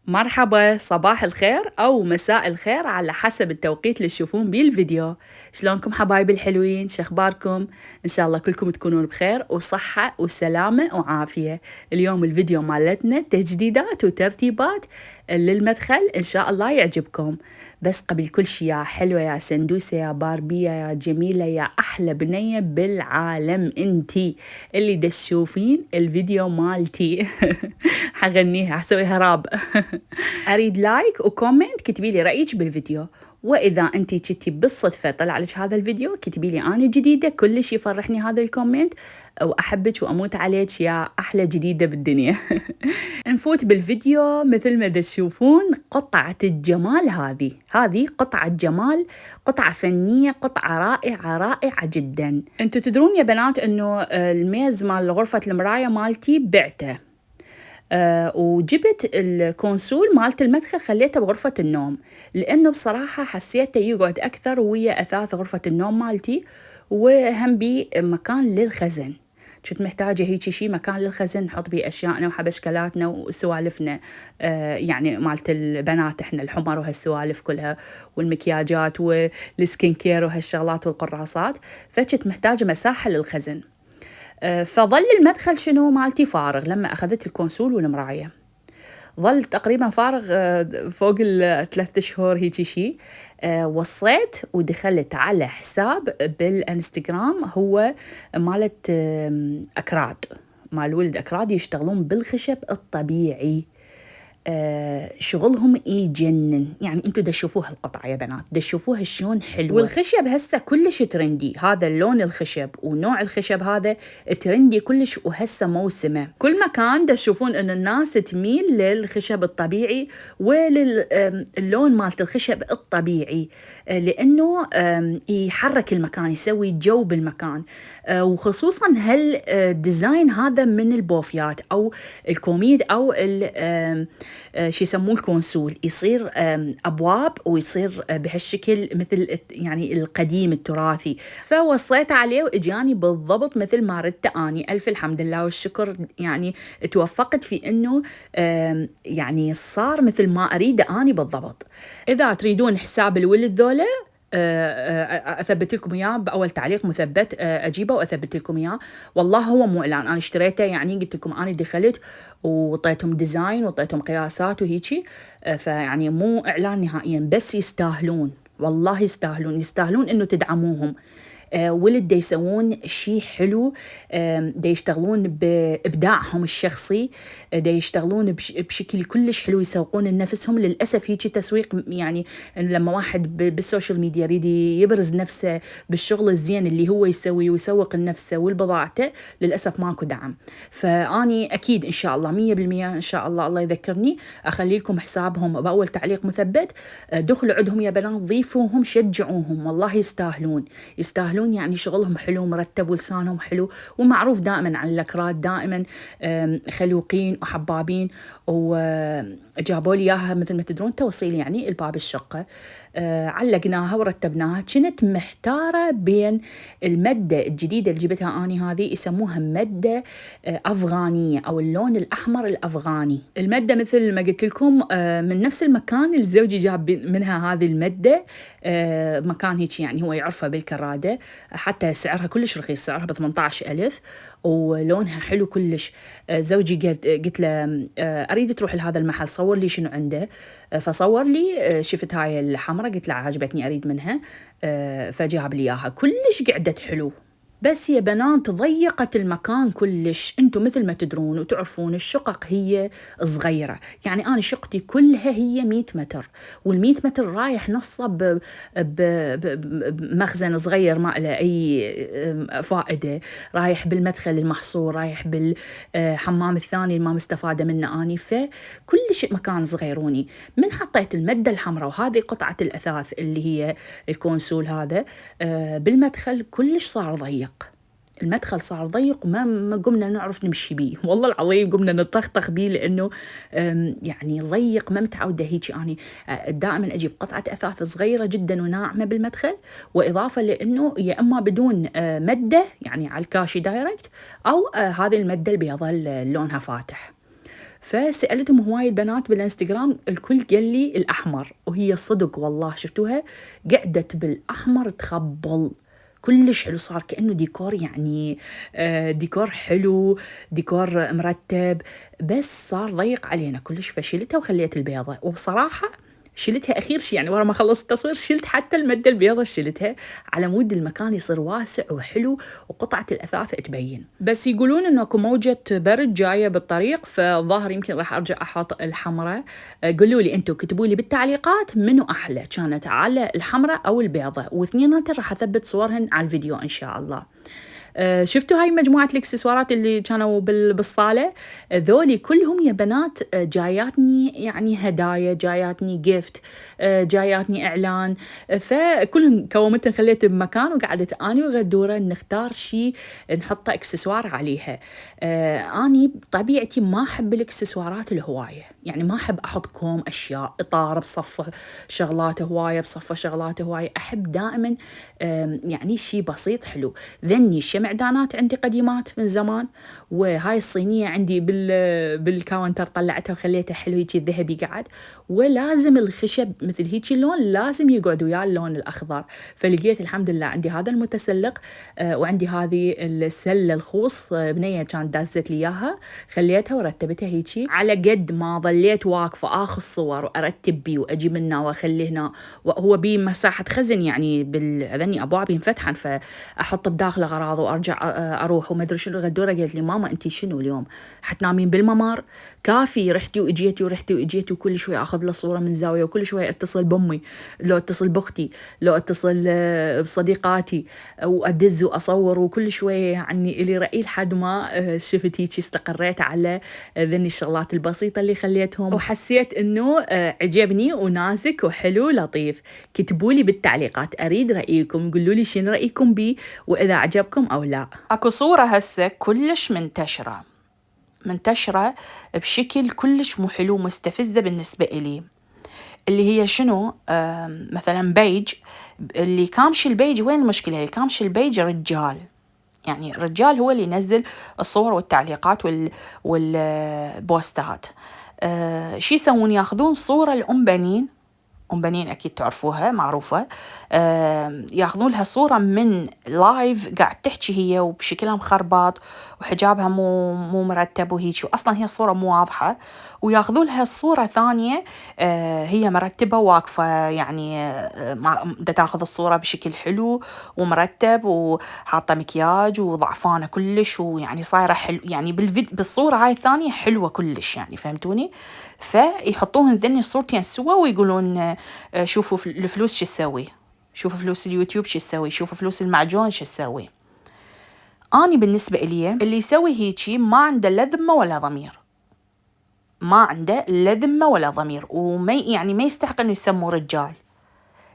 مرحبا، صباح الخير أو مساء الخير على حسب التوقيت اللي تشوفون بيه الفيديو. شلونكم حبايبي الحلوين؟ شخباركم؟ إن شاء الله كلكم تكونون بخير وصحة وسلامة وعافية. اليوم الفيديو مالتنا تجديدات وترتيبات للمدخل، إن شاء الله يعجبكم. بس قبل كل شي يا حلوة يا سندوسة يا باربية يا جميلة يا أحلى بنية بالعالم انتي اللي تشوفين الفيديو مالتي حغنيها حسويها راب. أريد لايك وكومنت، كتبي لي رأيك بالفيديو. وإذا أنتي كنتي بالصدفة طلع لك هذا الفيديو كتبي لي أنا جديدة، كلش يفرحني هذا الكومنت وأحبك وأموت عليك يا أحلى جديدة بالدنيا. نفوت بالفيديو. مثل ما تشوفون قطعة الجمال هذه قطعة جمال، قطعة فنية، قطعة رائعة رائعة جدا. أنتوا تدرون يا بنات أنه الميز مال غرفة المراية مالتي بعته. وجبت الكونسول مالت المدخل خليته بغرفة النوم، لأنه بصراحة حسيته يقعد أكثر ويا أثاث غرفة النوم مالتي، وهم بي مكان للخزن. كنت محتاجة هيك شي مكان للخزن نحط بيه أشياءنا وحبشكلاتنا وسوالفنا، يعني مالت البنات إحنا الحمر وهالسوالف كلها والمكياجات والسكين كير وهالشغلات والقراصات، فكنت محتاجة مساحة للخزن. فظل المدخل شنو مالتي فارغ لما أخذت الكونسول والمراية. ظل تقريبا فارغ فوق 3 شهور هيك شي. وصيت ودخلت على حساب بالانستغرام هو مالت أكراد، مال ولد أكراد يشتغلون بالخشب الطبيعي. شغلهم يجنن، يعني انتوا تشوفوها القطعة يا بنات، تشوفوها شلون حلوة. والخشب هسه كلش ترندي، هذا اللون الخشب ونوع الخشب هذا ترندي كلش، وهسه موسمه. كل مكان تشوفون ان الناس تميل للخشب الطبيعي وللون مالت الخشب الطبيعي، لانه يحرك المكان، يسوي جو بالمكان. وخصوصا هالديزاين هذا من البوفيات او الكوميد او شي يسموه الكونسول، يصير أبواب ويصير بهالشكل مثل يعني القديم التراثي. فوصيت عليه وإجاني بالضبط مثل ما ردت أني. ألف الحمد لله والشكر، يعني توفقت في أنه يعني صار مثل ما أريد أني بالضبط. إذا تريدون حساب الولد ذولا أثبت لكم إياه بأول تعليق مثبت، أجيبه وأثبت لكم إياه. والله هو مو إعلان، أنا اشتريته، يعني قلت لكم أنا دخلت وطيتهم ديزاين وطيتهم قياسات وهيجي، فيعني مو إعلان نهائيا، بس يستاهلون، والله يستاهلون إنه تدعموهم. ولد دا يسوون شيء حلو، دا يشتغلون بإبداعهم الشخصي، دا يشتغلون بشكل كلش حلو، يسوقون لنفسهم. للأسف هيك تسويق، يعني لما واحد بالسوشيال ميديا يريد يبرز نفسه بالشغل الزين اللي هو يسويه ويسوق لنفسه والبضاعته، للأسف ماكو دعم. فأني أكيد إن شاء الله 100% إن شاء الله، الله يذكرني أخلي لكم حسابهم بأول تعليق مثبت. دخلوا عندهم يا بنات، ضيفوهم، شجعوهم، والله يستاهلون. يعني شغلهم حلو مرتب ولسانهم حلو، ومعروف دائما عن الأكراد، دائما خلوقين وحبابين. وجابوا لي إياها مثل ما تدرون توصيل، يعني الباب الشقة. علقناها ورتبناها. كنت محتارة بين المدة الجديدة اللي جبتها أني، هذه يسموها مدة أفغانية أو اللون الأحمر الأفغاني. المدة مثل ما قلت لكم من نفس المكان اللي زوجي جاب منها هذه المدة، مكان هيك يعني هو يعرفه بالكرادة، حتى سعرها كلش رخيص، سعرها ب18,000 ولونها حلو كلش. زوجي قلت له أريد تروح لهذا المحل صور لي شنو عنده، فصور لي. شفت هاي الحمرة قلت له عجبتني أريد منها، فجاب لي إياها. كلش قعدت حلو، بس يا بنات ضيقت المكان كلش. انتم مثل ما تدرون وتعرفون الشقق هي صغيرة، يعني أنا شقتي كلها هي 100 متر، وال100 متر رايح نصه بمخزن صغير ما له أي فائدة، رايح بالمدخل المحصور، رايح بالحمام الثاني ما مستفادة منه أني. فكلش مكان صغيروني. من حطيت المدة الحمراء وهذه قطعة الأثاث اللي هي الكونسول هذا بالمدخل، كلش صار ضيق. المدخل صار ضيق وما قمنا نعرف نمشي بيه، والله العظيم قمنا نطخطخ بيه، لأنه يعني ضيق. ما متعودة هيك أنا، دائما أجيب قطعة أثاث صغيرة جدا وناعمة بالمدخل، وإضافة لأنه يا إما بدون مدة يعني على الكاشي دايركت، أو هذه المدة البيضاء لونها فاتح. فسألتهم هواي البنات بالانستغرام، الكل قال لي الأحمر، وهي صدق والله شفتوها قعدت بالأحمر تخبل كلش حلو، صار كأنه ديكور يعني ديكور حلو، ديكور مرتب، بس صار ضيق علينا كلش فشلتها وخليت البيضة. وبصراحة شلتها أخير شي، يعني ورا ما خلصت التصوير شلت حتى المدة البيضة شلتها على مود المكان يصير واسع وحلو وقطعة الأثاث تبين. بس يقولون إنه اكو موجة برد جاية بالطريق، فظاهر يمكن راح أرجع أحط الحمراء. قولوا لي أنتوا، كتبوا لي بالتعليقات منو أحلى كانت، على الحمراء أو البيضة، واثنيناتن راح أثبت صورهن على الفيديو إن شاء الله. شفتوا هاي مجموعة الاكسسوارات اللي كانوا بالصالة؟ ذولي كلهم يا بنات جاياتني يعني هدايا، جاياتني جيفت، جاياتني إعلان، فكلهم كومتن خليته بمكان وقعدت أني وغدورة نختار شي نحطه اكسسوار عليها. أني بطبيعتي ما أحب الاكسسوارات الهواية، يعني ما أحب أحط كوم أشياء، إطار بصفه شغلات هواية بصفه شغلات هواية، أحب دائما يعني شي بسيط حلو. ذني الشمعدانات عندي قديمات من زمان، وهاي الصينية عندي بالكاونتر طلعتها وخليتها حلو هيك الذهبي قعد، ولازم الخشب مثل هيك اللون لازم يقعد وياه اللون الأخضر. فلقيت الحمد لله عندي هذا المتسلق، وعندي هذه السلة الخوص، بنية كانت دازت لي إياها، خليتها ورتبتها هيك. على قد ما ظليت واقفة آخذ صور وأرتب بيه وأجي هنا وأخليه هنا، وهو بيه مساحة خزن يعني بالذني أبواب ينفتحن، فأحط بداخله أغراض وأرجع أروح وما أدري شنو. غدورة قالت لي ماما أنتي شنو اليوم حتنامين بالممر؟ كافي رحتي وإجيتي ورحتي وإجيتي، وكل شوي أخذ له صورة من زاوية، وكل شوي أتصل بأمي، لو أتصل بأختي، لو أتصل بصديقاتي، وأدز وأصور، وكل شوي يعني اللي رأي لحد ما شفت هيك استقريت على ذني الشغلات البسيطة اللي خليتهم، وحسيت إنه عجبني ونازك وحلو لطيف. كتبوا لي بالتعليقات، أريد رأيكم، قولوا لي شنو رأيكم بيه وإذا عجبكم أو لا. أكو صورة هسه كلش منتشرة بشكل كلش مو حلو مستفزة بالنسبة إلي، اللي هي شنو؟ مثلا بيج، اللي كامش البيج وين المشكلة؟ اللي كامش البيج رجال، يعني الرجال هو اللي ينزل الصور والتعليقات والبوستات. شي يسوون؟ ياخذون صورة الأم بنين، أم بنين أكيد تعرفوها معروفة، ياخذون لها صورة من لايف قاعد تحكي هي وبشكلها مخربط وحجابها مو مرتب وهيك، وأصلا هي الصورة مو واضحة، وياخذون لها صورة ثانية هي مرتبة واقفة، يعني دا تاخذ الصورة بشكل حلو ومرتب وحاطة مكياج وضعفانة كلش، ويعني صايرة حلو يعني بالصورة هاي الثانية حلوة كلش، يعني فهمتوني؟ فيحطوهن ذني الصورتين سوا ويقولون شوفوا الفلوس شو تسوي، شوفوا فلوس اليوتيوب شو تسوي، شوفوا فلوس المعجون شو تسوي. أنا بالنسبة إلي اللي يسوي هيجي ما عنده لا ذمة ولا ضمير، ما عنده لا ذمة ولا ضمير، يعني ما يستحق إنه يسموه رجال،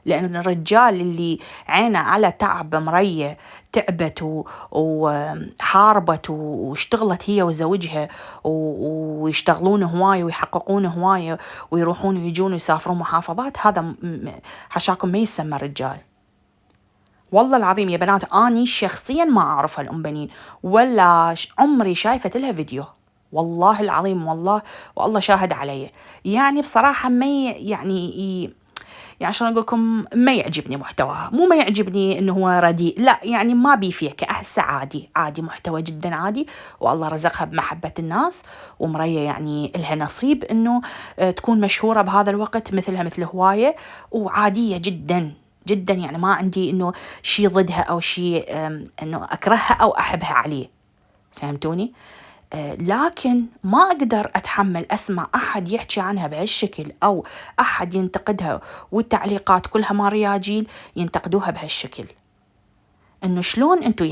لأن الرجال اللي عينه على تعب مرية تعبت وحاربت واشتغلت هي وزوجها ويشتغلون هواية ويحققون هواية ويروحون ويجون ويسافرون محافظات، هذا حشاكم ما يسمى رجال. والله العظيم يا بنات أني شخصيا ما أعرفها الأم بنين ولا عمري شايفت لها فيديو، والله العظيم والله والله شاهد علي. يعني بصراحة ما يعني عشان أقول لكم ما يعجبني محتواها، مو ما يعجبني إنه هو رديء، لا يعني ما بي فيك، أحسه عادي محتوى جدا عادي، والله رزقها بمحبة الناس ومرية يعني إلها نصيب إنه تكون مشهورة بهذا الوقت مثل هواية، وعادية جدا جدا، يعني ما عندي إنه شي ضدها أو شي إنه أكرهها أو أحبها عليه، فهمتوني؟ لكن ما أقدر أتحمل أسمع أحد يحكي عنها بهالشكل أو أحد ينتقدها والتعليقات كلها ما رياجيل ينتقدوها بهالشكل. إنه شلون أنتوا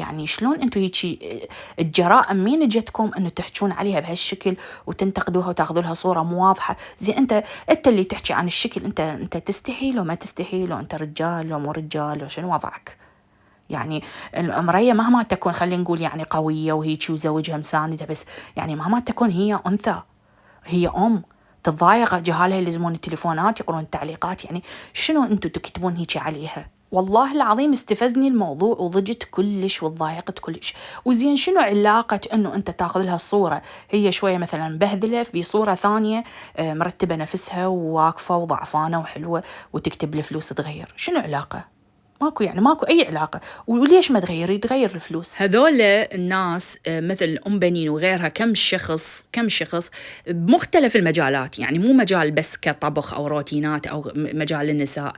يجي الجرائم مين جتكم إنه تحكون عليها بهالشكل وتنتقدوها وتاخذوا لها صورة مو واضحة؟ زين أنت اللي تحكي عن الشكل، أنت تستحي لو ما تستحي، لو أنت رجال لو مو رجال، لو شنو وضعك؟ يعني المرية مهما تكون خلينا نقول يعني قوية وهيجي وزوجها مساندة، بس يعني مهما تكون هي أنثى، هي أم، تتضايق جهالها يلزمون التليفونات يقرون التعليقات، يعني شنو أنتوا تكتبون هيجي عليها؟ والله العظيم استفزني الموضوع وضجت كلش وتضايقت كلش. وزين شنو علاقة انه انت تاخذ لها الصورة هي شوية مثلا مبهذلة بصورة ثانية مرتبة نفسها وواقفة وضعفانة وحلوة وتكتب الفلوس تغير؟ شنو علاقة؟ ماكو، يعني ماكو أي علاقة. وليش ما تغير الفلوس؟ هذول الناس مثل أم بنين وغيرها كم شخص بمختلف المجالات، يعني مو مجال بس كطبخ أو روتينات أو مجال النساء،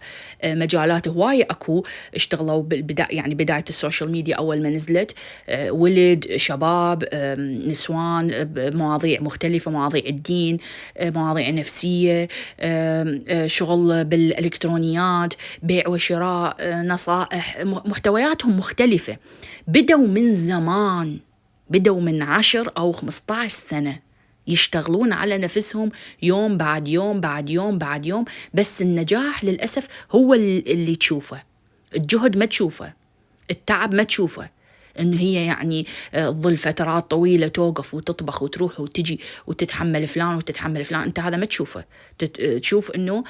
مجالات هواية أكو اشتغلوا يعني بداية السوشيال ميديا أول ما نزلت، ولد شباب نسوان بمواضيع مختلفة، مواضيع الدين، مواضيع نفسية، شغل بالإلكترونيات، بيع وشراء، نصائح، محتوياتهم مختلفة. بدوا من زمان، بدوا من 10 أو 15 سنة يشتغلون على نفسهم يوم بعد يوم بعد يوم بعد يوم، بس النجاح للأسف هو اللي تشوفه، الجهد ما تشوفه، التعب ما تشوفه، إنه هي يعني تظل فترات طويلة توقف وتطبخ وتروح وتجي وتتحمل فلان وتتحمل فلان، أنت هذا ما تشوفه. تشوف إنه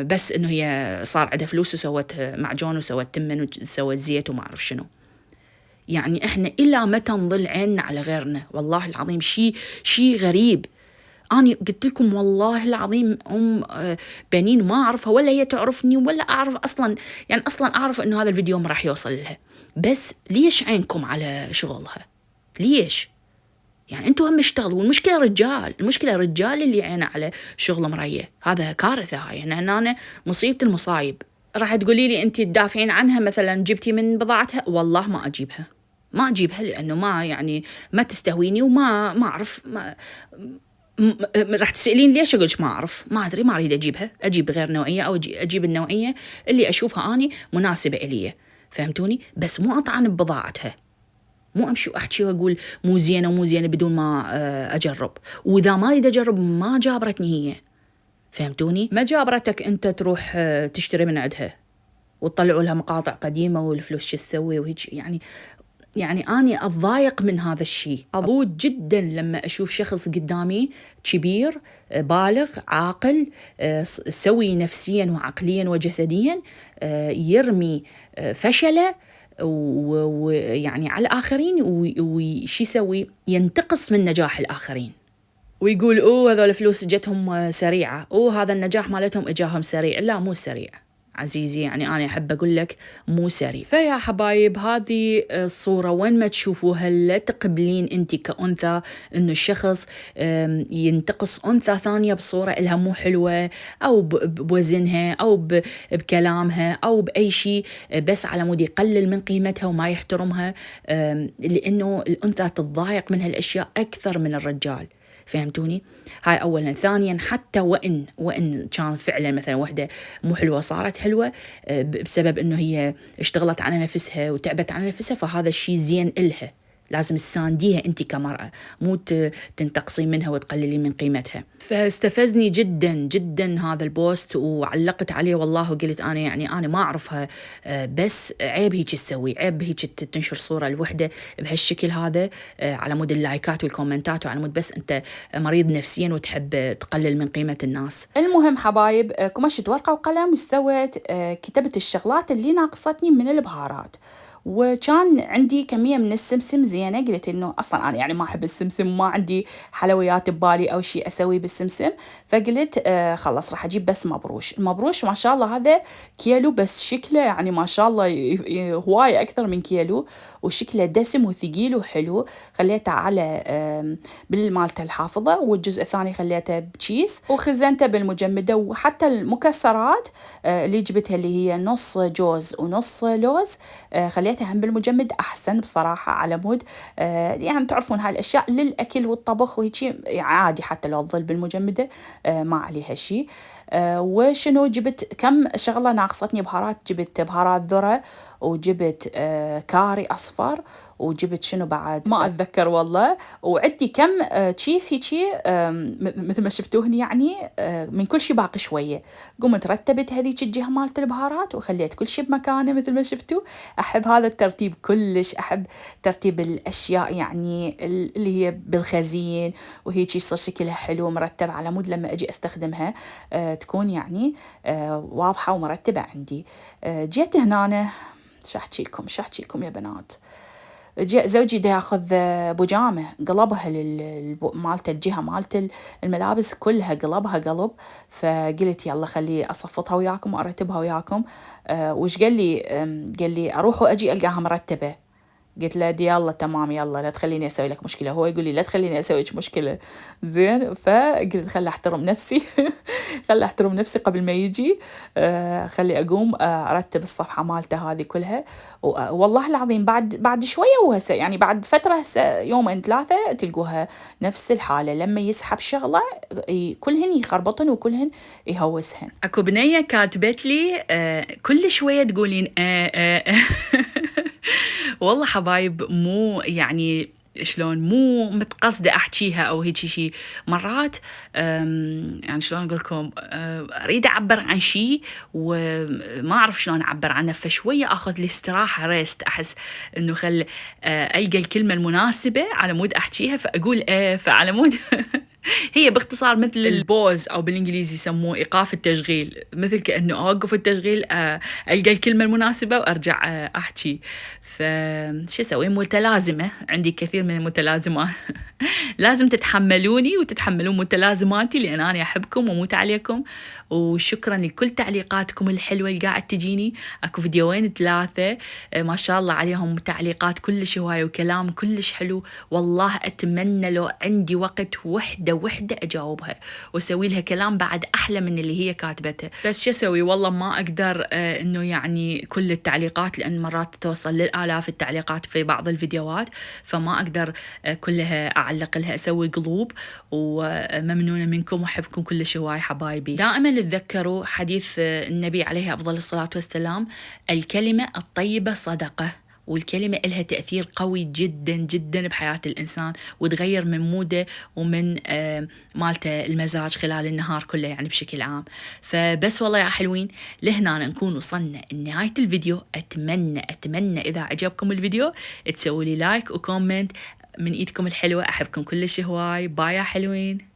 بس إنه هي صار عندها فلوس وسوت معجون وسوت تمن وسوت زيت وما أعرف شنو. يعني إحنا إلا متى نظل عيننا على غيرنا؟ والله العظيم شيء غريب. أنا قلت لكم والله العظيم أم بنين ما أعرفها ولا هي تعرفني ولا أعرف أصلا، يعني أصلا أعرف إنه هذا الفيديو ما راح يوصل لها، بس ليش عينكم على شغلها؟ ليش؟ يعني أنتوا هم اشتغلوا، والمشكلة المشكلة رجال اللي عينه على شغل مريه، هذا كارثة هاي. يعني أنا مصيبة المصايب. راح تقولي لي أنت تدافعين عنها مثلا جبتي من بضاعتها، والله ما أجيبها لأنه ما يعني ما تستهويني وما أعرف راح تسألين ليش؟ أقولش ما أعرف، ما أدري، ما أريد أجيبها، أجيب غير نوعية أو أجيب النوعية اللي أشوفها أني مناسبة إلي. فهمتوني؟ بس مو أطعن ببضاعتها، مو أمشي وأحكي وأقول مو زينة بدون ما أجرب، وإذا ما أريد أجرب ما جابرتني هي. فهمتوني؟ ما جابرتك أنت تروح تشتري من عندها وتطلعوا لها مقاطع قديمة والفلوس شو تسوي وهيك. يعني أنا أتضايق من هذا الشيء، أضوج جدا لما أشوف شخص قدامي كبير بالغ عاقل سوي نفسيا وعقليا وجسديا يرمي فشله ويعني على الآخرين، وشي يسوي؟ ينتقص من نجاح الآخرين ويقول هذول فلوس جتهم سريعة، هذا النجاح مالتهم إجاهم سريع. لا، مو سريع عزيزي، يعني أنا أحب أقول لك مو سريع. فيا حبايب، هذه الصورة وين ما تشوفوها لا تقبلين أنت كأنثى إنه الشخص ينتقص أنثى ثانية بصورة إلها مو حلوة، أو بوزنها أو بكلامها أو بأي شيء، بس على مود يقلل من قيمتها وما يحترمها، لأنه الأنثى تتضايق من هالأشياء أكثر من الرجال. فهمتوني؟ هاي أولا. ثانيا، حتى وإن كان فعلا مثلا وحدة مو حلوة صارت حلوة بسبب إنه هي اشتغلت على نفسها وتعبت على نفسها، فهذا الشيء زين إلها، لازم تسانديها أنت كمرأة، مو تنتقصين منها وتقللين من قيمتها. فاستفزني جدا جدا هذا البوست وعلقت عليه والله، وقلت أنا يعني أنا ما أعرفها، بس عيب هيك تسوي، عيب هيك تنشر صورة الوحدة بهالشكل هذا على مود اللايكات والكومنتات، وعلى مود بس أنت مريض نفسيا وتحب تقلل من قيمة الناس. المهم حبايب، كمشت ورقة وقلم وسويت كتبت الشغلات اللي ناقصتني من البهارات، وكان عندي كمية من السمسم زينة. قلت إنه أصلاً أنا يعني ما أحب السمسم، ما عندي حلويات ببالي أو شيء أسوي بالسمسم، فقلت خلص راح أجيب بس المبروش ما شاء الله هذا كيلو بس، شكله يعني ما شاء الله هواي أكثر من كيلو، وشكله دسم وثقيل وحلو. خليته على بالمالته الحافظة، والجزء الثاني خليته بكيس وخزنته بالمجمدة. وحتى المكسرات اللي جبتها اللي هي نص جوز ونص لوز خليتها هم بالمجمد أحسن بصراحة، على مود يعني تعرفون هاي الأشياء للأكل والطبخ وهيجي عادي، حتى لو تظل بالمجمدة ما عليها شيء. وشنو جبت؟ كم شغلة ناقصتني بهارات، جبت بهارات ذرة، وجبت كاري أصفر، وجبت شنو بعد ما أتذكر والله، وعندي كم تشيس هيجي مثل ما شفتوهن، يعني من كل شيء باقي شوية. قمت رتبت هذيك الجهة مالت البهارات وخليت كل شيء بمكانه مثل ما شفتوا. أحب هذا الترتيب كلش، أحب ترتيب الأشياء يعني اللي هي بالخزين وهيك يصير شكلها حلو مرتب، على مود لما أجي أستخدمها تكون يعني واضحة ومرتبة عندي. جيت هنا شو أحكيكم يا بنات، زوجي دا ياخذ بجامة قلبها مالته الجهة مالت الملابس كلها قلبها قلب، فقلت يلا خلي أصفطها وياكم وأرتبها وياكم. وش قال لي؟ قال لي أروح وأجي ألقاها مرتبة. قلت له دي يلا تمام يلا لا تخليني أسوي لك مشكلة. هو يقول لي لا تخليني أسوي لك مشكلة. زين، فقلت خلي أحترم نفسي خلي أحترم نفسي قبل ما يجي. خلي أقوم أرتب الصفحة مالته هذه كلها. والله العظيم بعد شوية وهسه يعني بعد فترة هسه يومين 3 تلقوها نفس الحالة. لما يسحب شغلة كلهن يخربطن وكلهن يهوسهن. أكو بنية كاتبت لي كل شوية تقولين والله حبايب مو يعني شلون مو متقصدة أحكيها أو هيك شيء. مرات يعني شلون أقول لكم أريد أعبر عن شيء وما أعرف شلون أعبر عنه، فشوية أخذ لي استراحة ريست، أحس إنه ألقى الكلمة المناسبة على مود أحكيها فأقول فعلى مود هي باختصار مثل البوز أو بالإنجليزي يسموه إيقاف التشغيل، مثل كأنه أوقف التشغيل ألقى الكلمة المناسبة وأرجع أحكي. فشو أسوي؟ متلازمة، عندي كثير من المتلازمات لازم تتحملوني وتتحملون متلازماتي لأن أنا أحبكم وموت عليكم. وشكرا لكل تعليقاتكم الحلوة اللي قاعد تجيني. أكو فيديوين 3 ما شاء الله عليهم تعليقات كلش هواية وكلام كلش حلو. والله أتمنى لو عندي وقت وحدة أجاوبها وأسوي لها كلام بعد أحلى من اللي هي كاتبته. بس شو أسوي؟ والله ما أقدر إنه يعني كل التعليقات، لأن مرات توصل للآلاف التعليقات في بعض الفيديوهات، فما أقدر كلها أعلق لها أسوي قلوب. وممنونة منكم وأحبكم كلش هواي حبايبي. دائما تذكروا حديث النبي عليه أفضل الصلاة والسلام، الكلمة الطيبة صدقة، والكلمة إلها تأثير قوي جدا جدا بحياة الإنسان وتغير من موده ومن مالته المزاج خلال النهار كله يعني بشكل عام. فبس والله يا حلوين لهنا نكون وصلنا لنهاية الفيديو. أتمنى إذا عجبكم الفيديو تسووا لي لايك وكومنت من إيدكم الحلوة. أحبكم كلش هواي. باي يا حلوين.